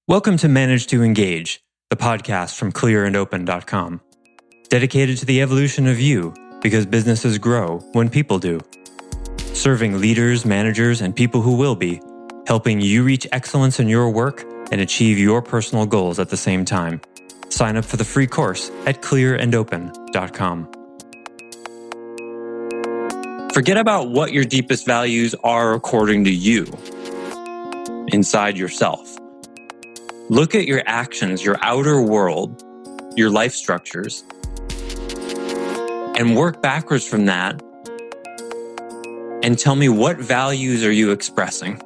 Welcome to Manage to Engage, the podcast from clearandopen.com. Dedicated to the evolution of you, because businesses grow when people do. Serving leaders, managers, and people who will be, helping you reach excellence in your work and achieve your personal goals at the same time. Sign up for the free course at clearandopen.com. Forget about what your deepest values are according to you, inside yourself. Look at your actions, your outer world, your life structures, and work backwards from that and tell me, what values are you expressing?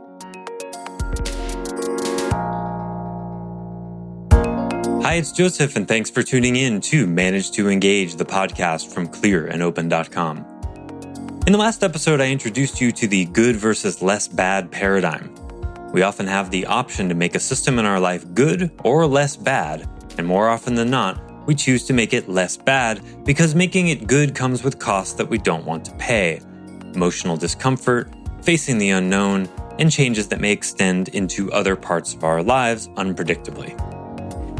Hi, it's Joseph, and thanks for tuning in to Manage to Engage, the podcast from clearandopen.com. In the last episode, I introduced you to the good versus less bad paradigm. We often have the option to make a system in our life good or less bad, and more often than not, we choose to make it less bad because making it good comes with costs that we don't want to pay. Emotional discomfort, facing the unknown, and changes that may extend into other parts of our lives unpredictably.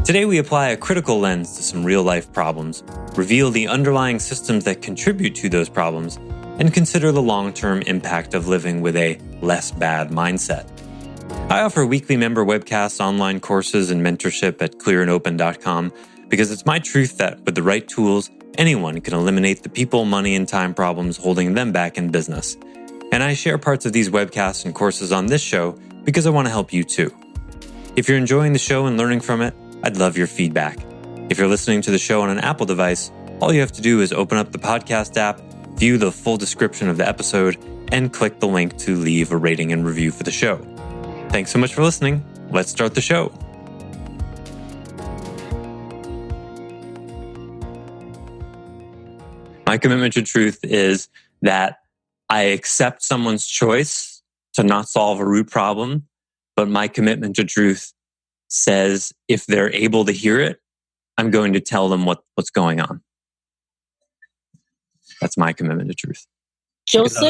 Today we apply a critical lens to some real-life problems, reveal the underlying systems that contribute to those problems, and consider the long-term impact of living with a less bad mindset. I offer weekly member webcasts, online courses, and mentorship at clearandopen.com because it's my truth that with the right tools, anyone can eliminate the people, money, and time problems holding them back in business. And I share parts of these webcasts and courses on this show because I want to help you too. If you're enjoying the show and learning from it, I'd love your feedback. If you're listening to the show on an Apple device, all you have to do is open up the podcast app, view the full description of the episode, and click the link to leave a rating and review for the show. Thanks so much for listening. Let's start the show. My commitment to truth is that I accept someone's choice to not solve a root problem, but my commitment to truth says if they're able to hear it, I'm going to tell them what's going on. That's my commitment to truth. Joseph?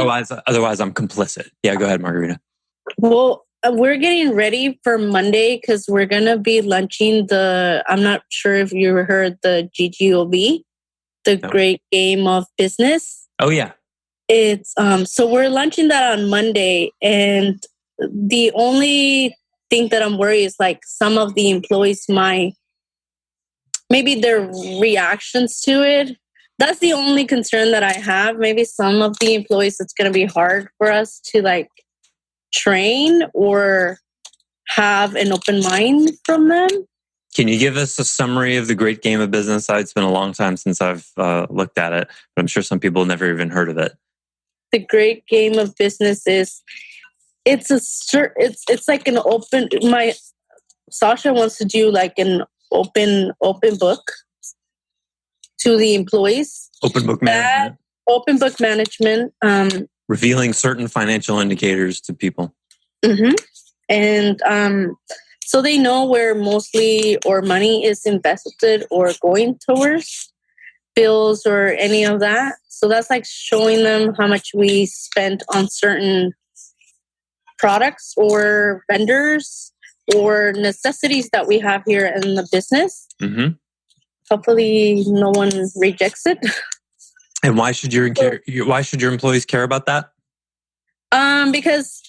Otherwise, I'm complicit. Yeah, go ahead, Margarita. Well, we're getting ready for Monday because we're going to be launching I'm not sure if you heard the GGOB, Great Game of Business. Oh, yeah. It's so we're launching that on Monday. And the only thing that I'm worried is like some of the employees maybe their reactions to it. That's the only concern that I have. Maybe some of the employees, it's going to be hard for us to train or have an open mind from them. Can you give us a summary of the Great Game of Business? It's been a long time since I've looked at it, but I'm sure some people never even heard of it. The Great Game of Business is it's like an open. Sasha wants to do like an open book to the employees. Open book management. Open book management. Revealing certain financial indicators to people. Mm-hmm. And so they know where mostly or money is invested or going towards bills or any of that. So that's like showing them how much we spent on certain products or vendors or necessities that we have here in the business. Mm-hmm. Hopefully no one rejects it. And why should your employees care about that? Because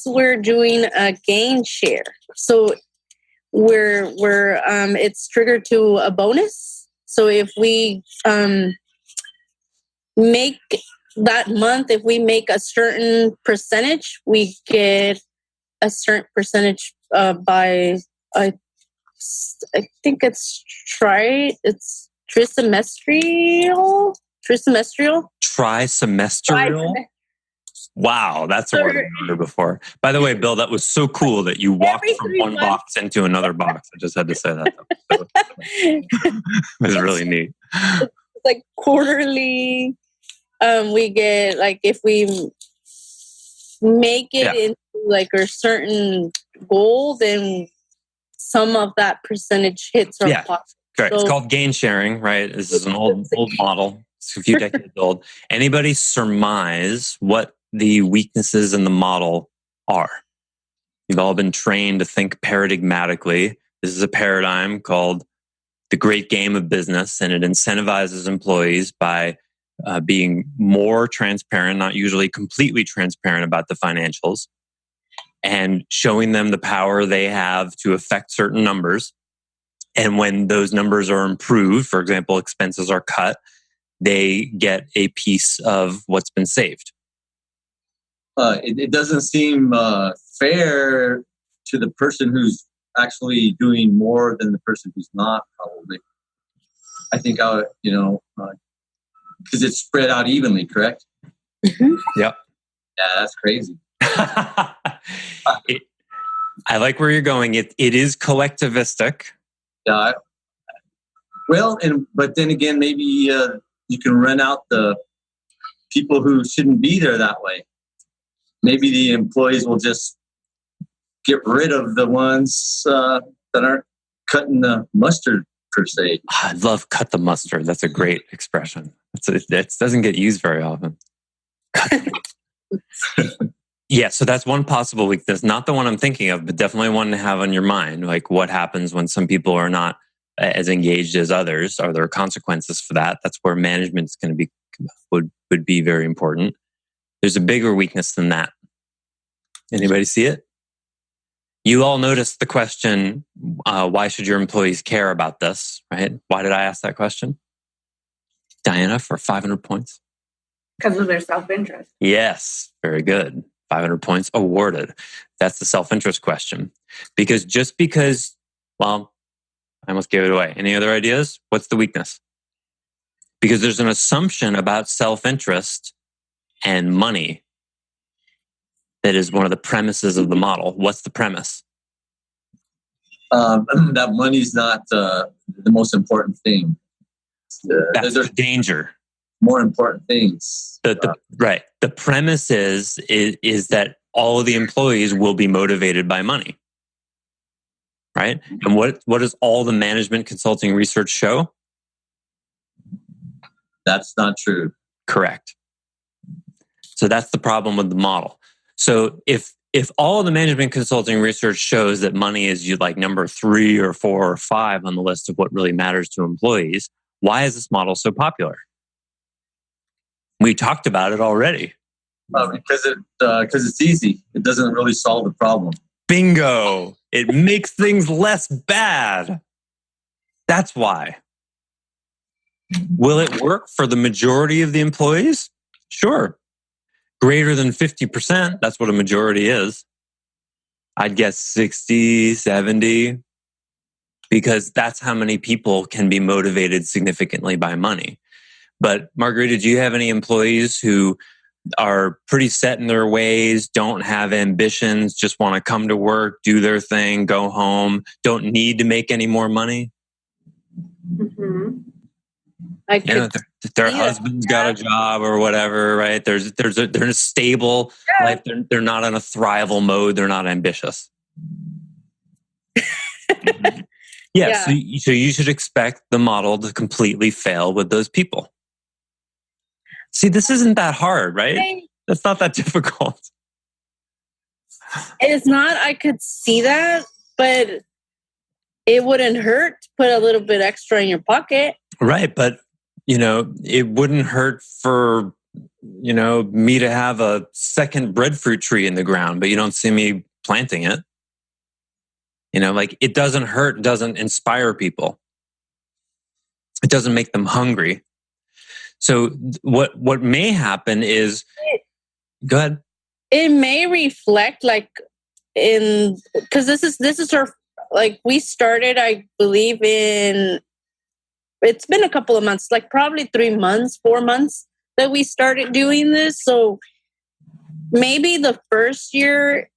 we're doing a gain share. So we're it's triggered to a bonus. So if we make that month, if we make a certain percentage, we get a certain percentage by I think it's trisemestrial. Trisemestrial? Wow, that's a word I've never heard before. By the way, Bill, that was so cool that you walked from one box into another box. I just had to say that. It was really neat. It's like quarterly. We get like if we make it into like a certain goal, then some of that percentage hits our pocket. Correct. So, it's called gain sharing, right? This is an old model. It's a few decades old. Anybody surmise what the weaknesses in the model are? You've all been trained to think paradigmatically. This is a paradigm called the great game of business, and it incentivizes employees by being more transparent, not usually completely transparent about the financials, and showing them the power they have to affect certain numbers. And when those numbers are improved, for example, expenses are cut, they get a piece of what's been saved. It doesn't seem fair to the person who's actually doing more than the person who's not, probably. I think, because it's spread out evenly, correct? Mm-hmm. Yep. Yeah, that's crazy. I like where you're going. It is collectivistic. Yeah. But then again, maybe you can run out the people who shouldn't be there that way. Maybe the employees will just get rid of the ones that aren't cutting the mustard, per se. I love "cut the mustard." That's a great expression. It doesn't get used very often. Yeah, so that's one possible weakness. Not the one I'm thinking of, but definitely one to have on your mind. Like, what happens when some people are not as engaged as others? Are there consequences for that? That's where management is going to be would be very important. There's a bigger weakness than that. Anybody see it? You all noticed the question, why should your employees care about this, right? Why did I ask that question? Diana, for 500 points. Because of their self-interest. Yes, very good. 500 points awarded. That's the self-interest question. Because well, I almost gave it away. Any other ideas? What's the weakness? Because there's an assumption about self-interest and money that is one of the premises of the model. What's the premise? That money's not the most important thing. That's the danger. More important things. Right. The premise is that all of the employees will be motivated by money. Right? And what does all the management consulting research show? That's not true. Correct. So that's the problem with the model. So if all of the management consulting research shows that money is like number 3 or 4 or 5 on the list of what really matters to employees, why is this model so popular? We talked about it already. Because it's easy. It doesn't really solve the problem. Bingo! It makes things less bad. That's why. Will it work for the majority of the employees? Sure. Greater than 50%, that's what a majority is. I'd guess 60, 70, because that's how many people can be motivated significantly by money. But Margarita, do you have any employees who are pretty set in their ways, don't have ambitions, just want to come to work, do their thing, go home, don't need to make any more money? Mm-hmm. Their husband's got a job or whatever, right? They're in a stable life. They're not in a thrival mode. They're not ambitious. So you should expect the model to completely fail with those people. See, this isn't that hard, right? That's not that difficult. It's not. I could see that, but it wouldn't hurt to put a little bit extra in your pocket. Right, but it wouldn't hurt for me to have a second breadfruit tree in the ground, but you don't see me planting it. It doesn't hurt, doesn't inspire people. It doesn't make them hungry. So what may happen is, go ahead. It may reflect because this is our, we started, I believe it's been a couple of months, probably 3 months, 4 months that we started doing this. So maybe the first year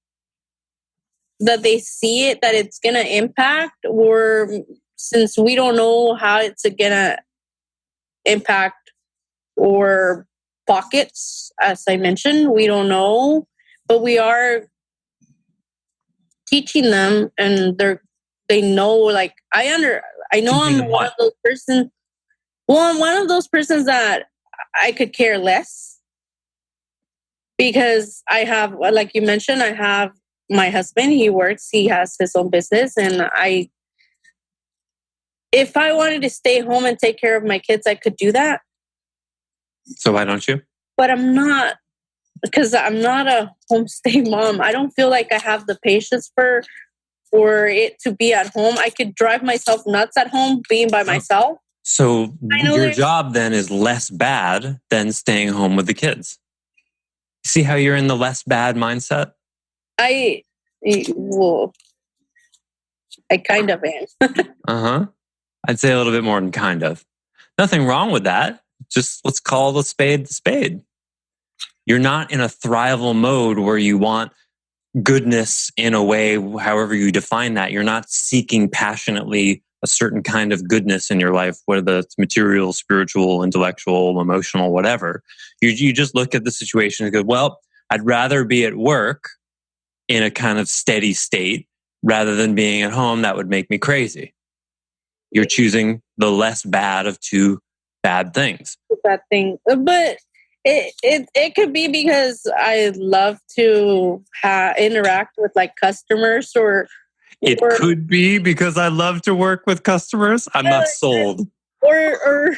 that they see it, that it's going to impact, or since we don't know how it's going to impact or pockets, as I mentioned, we don't know, but we are teaching them, and they know. I know I'm one of those persons. Well, I'm one of those persons that I could care less, because I have, like you mentioned, I have my husband, he works, he has his own business, and if I wanted to stay home and take care of my kids, I could do that. So why don't you? But I'm not, because I'm not a homestay mom. I don't feel like I have the patience for it to be at home. I could drive myself nuts at home being by myself. So your job then is less bad than staying home with the kids. See how you're in the less bad mindset? I kind of am. I'd say a little bit more than kind of. Nothing wrong with that. Just let's call the spade the spade. You're not in a thrival mode where you want goodness in a way, however you define that. You're not seeking passionately a certain kind of goodness in your life, whether it's material, spiritual, intellectual, emotional, whatever. You just look at the situation and go, well, I'd rather be at work in a kind of steady state rather than being at home. That would make me crazy. You're choosing the less bad of two bad things. Bad thing. But it could be because I love to interact with like customers, or it could be because I love to work with customers. I'm not sold. Or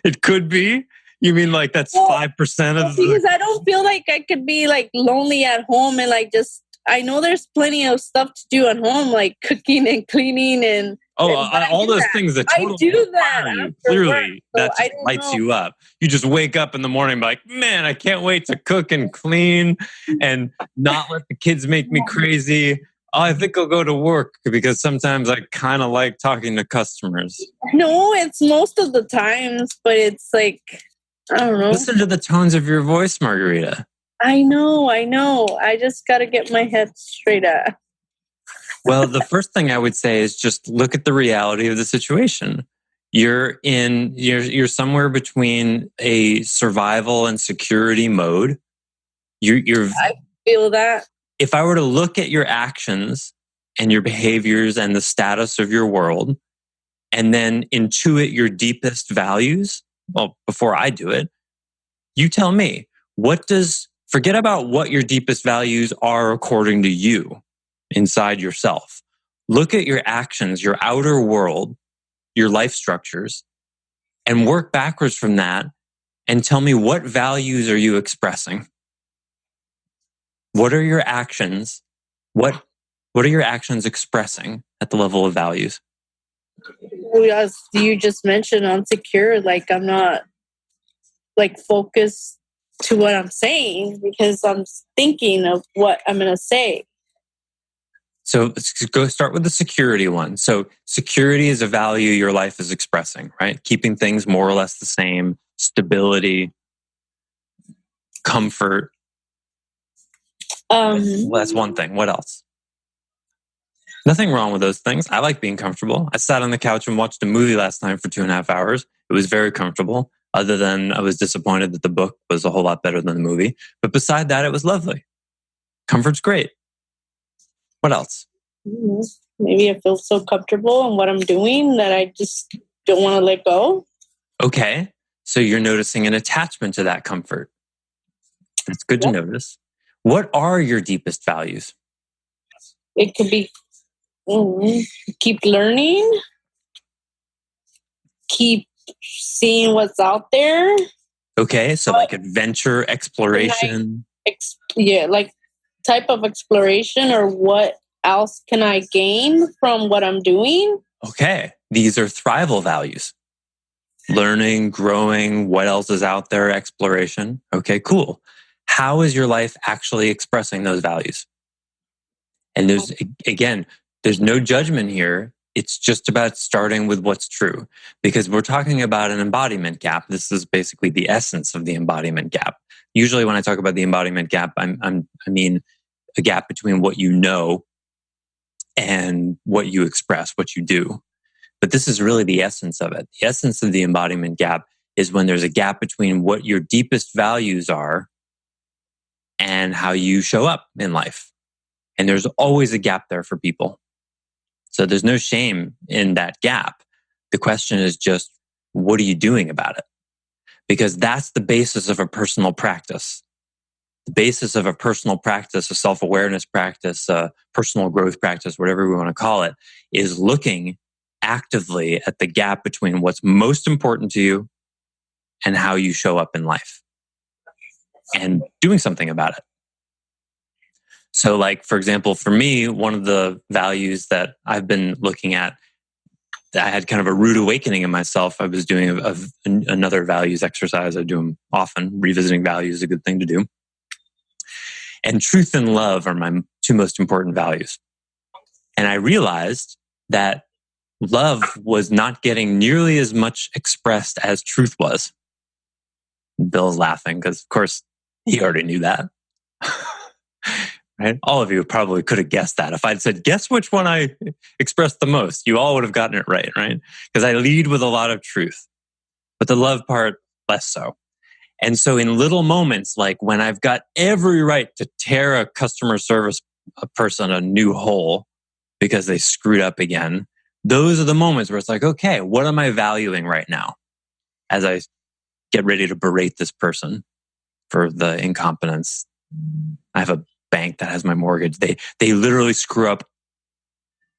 it could be. You mean like that's 5% of because I don't feel like I could be like lonely at home and like just, I know there's plenty of stuff to do at home, like cooking and cleaning and all those things that totally I do that you. Clearly, work, so that just lights you up. You just wake up in the morning and be like, man, I can't wait to cook and clean and not let the kids make me crazy. Oh, I think I'll go to work because sometimes I kind of like talking to customers. No, it's most of the times, but it's like, I don't know. Listen to the tones of your voice, Margarita. I know. I just got to get my head straight up. Well, the first thing I would say is just look at the reality of the situation. You're somewhere between a survival and security mode. I feel that. If I were to look at your actions and your behaviors and the status of your world, and then intuit your deepest values, well, before I do it, you tell me, forget about what your deepest values are according to you inside yourself. Look at your actions, your outer world, your life structures, and work backwards from that and tell me, what values are you expressing? What are your actions? What are your actions expressing at the level of values? Well, as you just mentioned, insecure, like I'm not like focused to what I'm saying because I'm thinking of what I'm going to say. So let's go start with the security one. So security is a value your life is expressing, right? Keeping things more or less the same, stability, comfort. Well, that's one thing. What else? Nothing wrong with those things. I like being comfortable. I sat on the couch and watched a movie last night for 2.5 hours. It was very comfortable, other than I was disappointed that the book was a whole lot better than the movie. But beside that, it was lovely. Comfort's great. What else? Maybe I feel so comfortable in what I'm doing that I just don't want to let go. Okay. So you're noticing an attachment to that comfort. That's good to notice. What are your deepest values? It could be keep learning, keep seeing what's out there. Okay. So like adventure, exploration. Like type of exploration, or what else can I gain from what I'm doing? Okay. These are thrival values. Learning, growing, what else is out there, exploration. Okay, cool. How is your life actually expressing those values? And there's no judgment here. It's just about starting with what's true, because we're talking about an embodiment gap. This is basically the essence of the embodiment gap. Usually when I talk about the embodiment gap, I mean a gap between what you know and what you express, what you do. But this is really the essence of it. The essence of the embodiment gap is when there's a gap between what your deepest values are and how you show up in life. And there's always a gap there for people. So there's no shame in that gap. The question is just, what are you doing about it? Because that's the basis of a personal practice. the basis of a personal practice, a self-awareness practice, a personal growth practice, whatever we want to call it, is looking actively at the gap between what's most important to you and how you show up in life and doing something about it. So like, for example, for me, one of the values that I've been looking at, I had kind of a rude awakening in myself. I was doing another values exercise. I do them often. Revisiting values is a good thing to do. And truth and love are my two most important values. And I realized that love was not getting nearly as much expressed as truth was. Bill's laughing because, of course, he already knew that. Right? All of you probably could have guessed that. If I'd said, guess which one I expressed the most, you all would have gotten it right? Because I lead with a lot of truth, but the love part, less so. And so in little moments, like when I've got every right to tear a customer service person a new hole because they screwed up again, those are the moments where it's like, okay, what am I valuing right now as I get ready to berate this person for the incompetence? I have a bank that has my mortgage. They literally screw up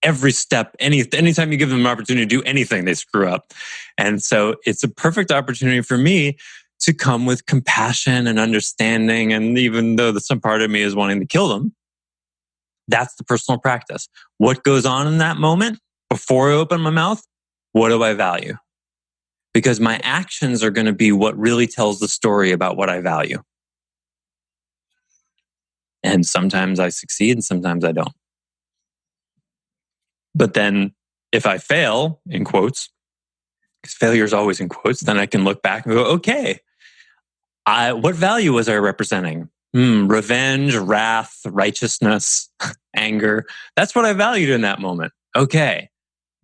every step. Anytime you give them an opportunity to do anything, they screw up. And so it's a perfect opportunity for me to come with compassion and understanding. And even though some part of me is wanting to kill them, that's the personal practice. What goes on in that moment before I open my mouth? What do I value? Because my actions are going to be what really tells the story about what I value. And sometimes I succeed and sometimes I don't. But then if I fail, in quotes, because failure is always in quotes, then I can look back and go, okay, what value was I representing? Revenge, wrath, righteousness, anger. That's what I valued in that moment. Okay,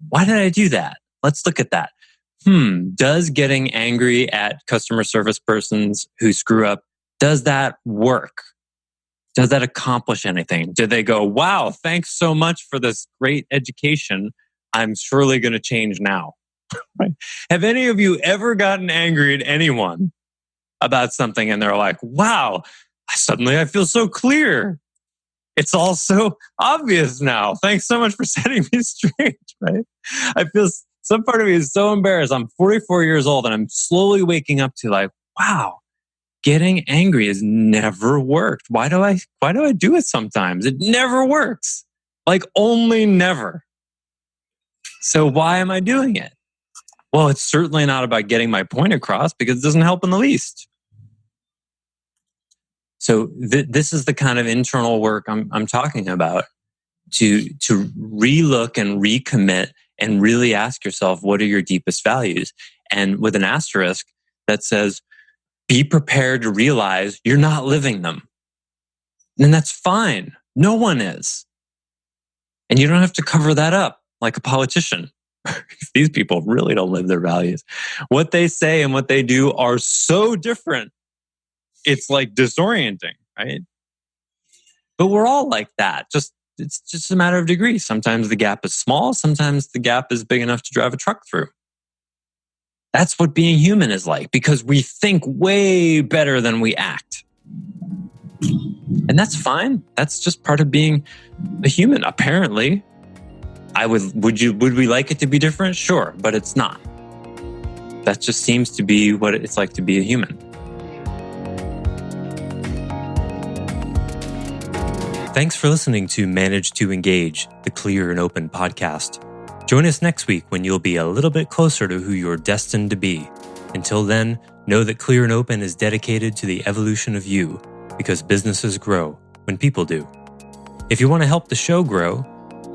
why did I do that? Let's look at that. Does getting angry at customer service persons who screw up, does that work? Does that accomplish anything? Did they go, wow, thanks so much for this great education. I'm surely going to change now. Right? Have any of you ever gotten angry at anyone about something and they're like, wow, suddenly I feel so clear. It's all so obvious now. Thanks so much for setting me straight, right? I feel some part of me is so embarrassed. I'm 44 years old and I'm slowly waking up to like, wow, getting angry has never worked. Why do I do it sometimes? It never works. Like only never. So why am I doing it? Well, it's certainly not about getting my point across because it doesn't help in the least. So this is the kind of internal work I'm talking about to relook and recommit and really ask yourself, what are your deepest values? And with an asterisk that says, be prepared to realize you're not living them. And that's fine. No one is. And you don't have to cover that up like a politician. These people really don't live their values. What they say and what they do are so different. It's like disorienting, right? But we're all like that. It's just a matter of degree. Sometimes the gap is small. Sometimes the gap is big enough to drive a truck through. That's what being human is like, because we think way better than we act. And that's fine. That's just part of being a human. Apparently, would we like it to be different? Sure, but it's not. That just seems to be what it's like to be a human. Thanks for listening to Manage to Engage, the Clear and Open podcast. Join us next week when you'll be a little bit closer to who you're destined to be. Until then, know that Clear and Open is dedicated to the evolution of you, because businesses grow when people do. If you want to help the show grow,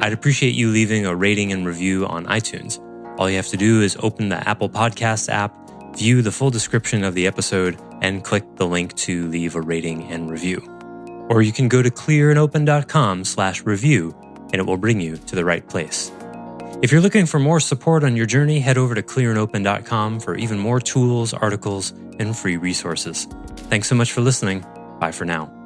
I'd appreciate you leaving a rating and review on iTunes. All you have to do is open the Apple Podcasts app, view the full description of the episode, and click the link to leave a rating and review. Or you can go to clearandopen.com/review and it will bring you to the right place. If you're looking for more support on your journey, head over to clearandopen.com for even more tools, articles, and free resources. Thanks so much for listening. Bye for now.